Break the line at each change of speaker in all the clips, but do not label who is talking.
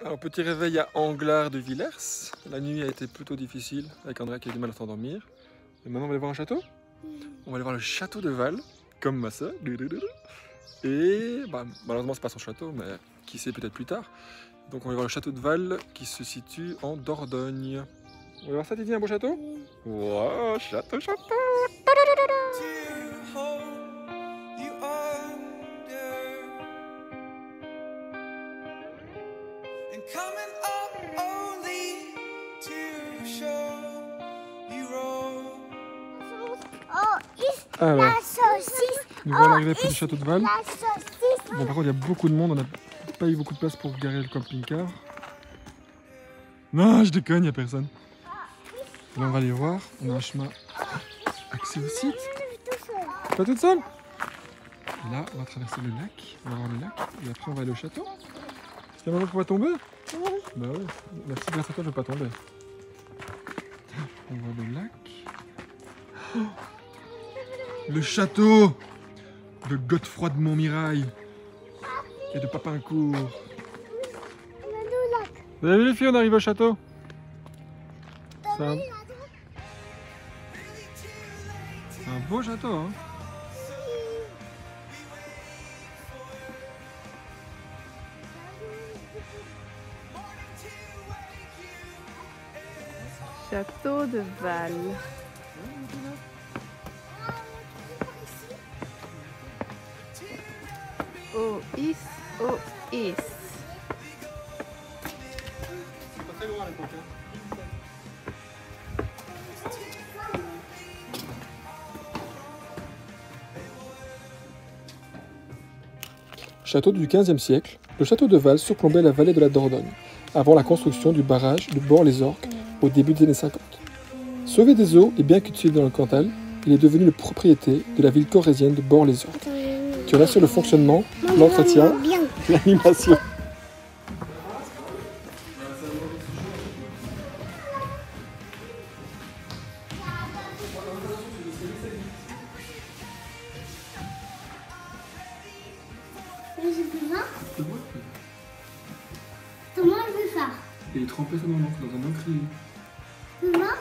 Alors, petit réveil à Anglars de Villers. La nuit a été plutôt difficile avec Andrea qui a du mal à s'endormir. Et maintenant on va aller voir un château. On va aller voir le château de Val, comme ma soeur. Et malheureusement c'est pas son château, mais qui sait peut-être plus tard. Donc on va voir le château de Val qui se situe en Dordogne. On va voir ça, Titi, un beau château? Wow, château, château! Alors,
la saucisse.
nous voilà arrivés près du château de Val.
La saucisse.
Bon, par contre, il y a beaucoup de monde, on n'a pas eu beaucoup de place pour garer le camping-car. Non, je déconne, il n'y a personne. Là, on va aller voir, on a un chemin accès au site. Pas toute seule? Et là, on va traverser le lac, on va voir le lac, et après on va aller au château. Est-ce qu'il y a un moment qu'on va tomber?
Oui.
Bah oui, merci, grâce à toi, je ne vais pas tomber. On voit le lac. Oh, le château de Godefroy de Montmirail et de Papincourt. Vous avez vu les filles, on arrive au château. C'est un beau château, hein.
Château de Val. Ois, Ois.
C'est pas très loin à l'époque, hein. Château du XVe siècle, le château de Val surplombait la vallée de la Dordogne, avant la construction du barrage de Bord-les-Orques au début des années 50. Sauvé des eaux et bien cultivé dans le Cantal, il est devenu le propriété de la ville corrézienne de Bord-les-Orques, qui en assure le fonctionnement, l'entretien et l'animation.
Comment je veux faire?
Et il trempait ça dans un encrier.
Comment?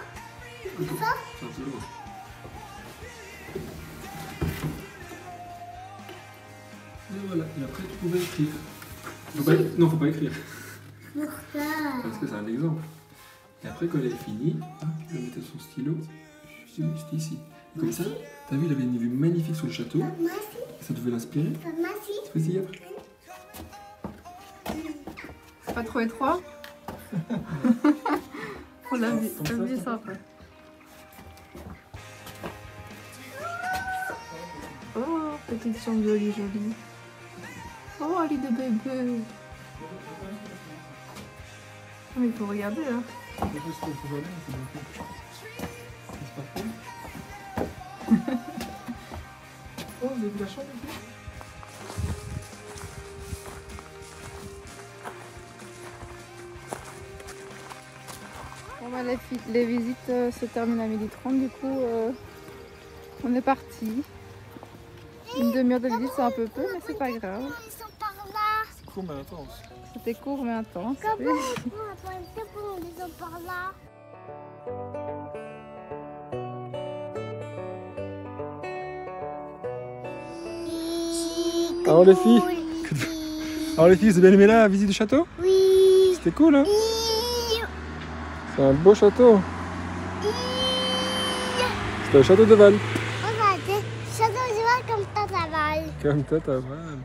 Ça? C'est un peu loin. Et voilà, et après tu pouvais écrire. Non, faut pas écrire.
Pourquoi?
Parce que c'est un exemple. Et après, quand elle est finie, tu vas mettre son stylo juste ici. Et comme ça, t'as vu, il avait une vue magnifique sur le château. Ça devait l'inspirer. Tu peux essayer après.
Pas trop étroit. On l'a vu, ça après. Oh, petite chambre jolie, jolie. Oh, lit de bébé. Oh, mais il faut regarder là.
Oh, vous avez vu la chambre ici?
Bon, bah, les visites se terminent à 12h30, du coup on est parti. Une demi-heure de visite, c'est un peu mais c'est pas grave.
Ils sont par là.
C'est court mais intense.
C'était court mais intense.
Comment ils sont par là?
Alors les filles, vous avez bien aimé la visite du château?
Oui.
C'était cool, hein?
Oui.
C'est un beau château. C'était le château de Val.
Regardez, château de Val comme Tata Val.
Comme Tata Val.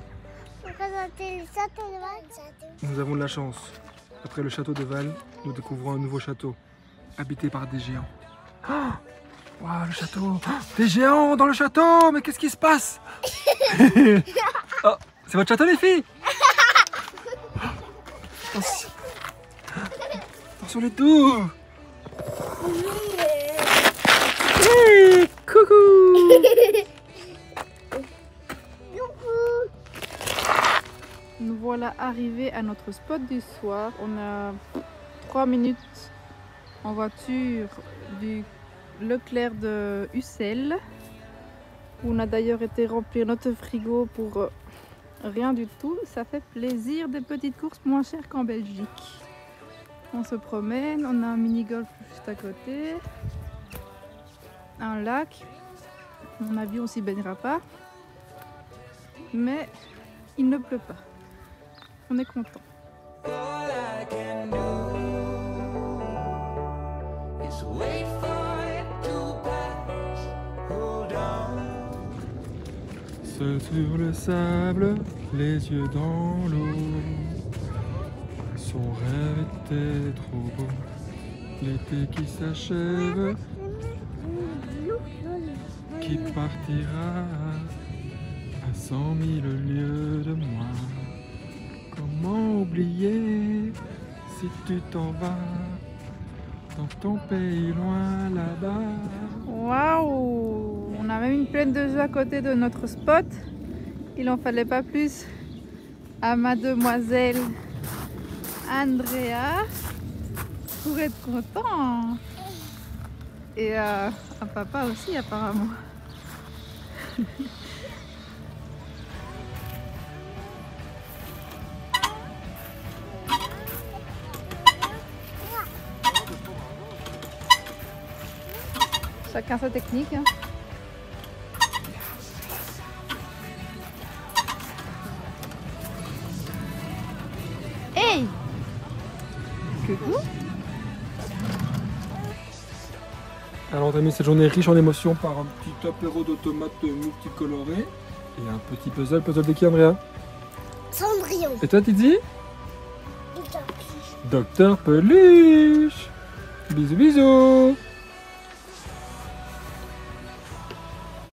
Regardez le château de Val.
Nous avons de la chance. Après le château de Val, nous découvrons un nouveau château, habité par des géants. Oh, wow, le château! Oh, des géants dans le château! Mais qu'est-ce qui se passe? Oh, c'est votre château, les filles? Attention, attention les tours! Hey, coucou!
Nous voilà arrivés à notre spot du soir. On a 3 minutes en voiture du Leclerc de Ussel, où on a d'ailleurs été remplir notre frigo pour Rien du tout, ça fait plaisir, des petites courses moins chères qu'en Belgique. On se promène, on a un mini-golf juste à côté, un lac. À mon avis, on s'y baignera pas, mais il ne pleut pas. On est content.
Seul sur le sable, les yeux dans l'eau. Son rêve était trop beau. L'été qui s'achève, qui partira à 100 000 lieues de moi. Comment oublier si tu t'en vas dans ton pays loin là-bas?
Waouh! On a même une plaine de jeux à côté de notre spot. Il en fallait pas plus à mademoiselle Andrea pour être content. Et à papa aussi apparemment. Chacun sa technique. Hein. Hey! Coucou!
Alors on a mis cette journée riche en émotions par un petit apéro de tomates multicolorées et un petit puzzle de qui, Andrea?
Cendrillon.
Et toi, Titi? Docteur Peluche. Bisous bisous.